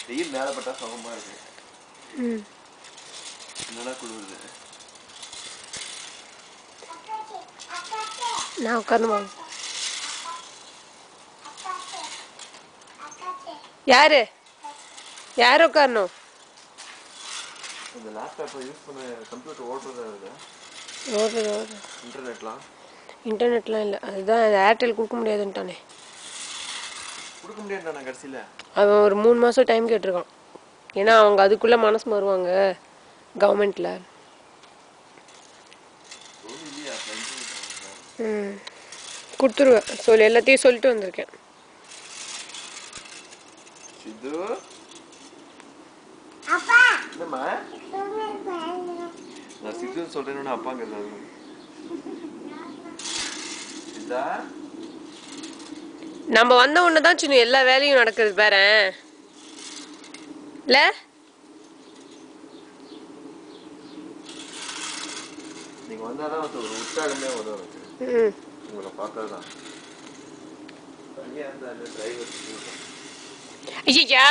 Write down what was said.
வெயில் மேல பட்டா சுகமா இருக்கு. என்னடா குளிருது. நான் உட்காந்து யாரு யார் உட்காரணும்? இந்த லேப்டாப் யூஸ் பண்ண கம்ப்யூட்டர் ஓடுறதா இருக்கு. ஓடுறது இன்டர்நெட்லாம் இல்லை. அதுதான் ஏர்டெல் கொடுக்க முடியாதுன்ட்டானே. கொடுக்க முடியாதுட்டானே கடைசியில். அவன் ஒரு 3 மாதம் டைம் கேட்டிருக்கான். ஏன்னா அவங்க அதுக்குள்ளே மனசு மாறுவாங்க கவர்மெண்ட்டில். கொடுத்துருவேன். எல்லாத்தையும் சொல்லிட்டு வந்திருக்கேன். சித்து என்னம்மா நான் சித்துன்னு சொல்றேன்னு அப்பாங்கிறது. சித்தா நம்ம வந்த உடனே தான் சின்ன எல்லா வேலையும் நடக்குது பாரு. இல்ல நீங்க வந்தாதான் ஒரு உற்சாகமே வரும். உங்களை பார்த்தாதான் தனியா இருந்தா டிரைவர். ஐயா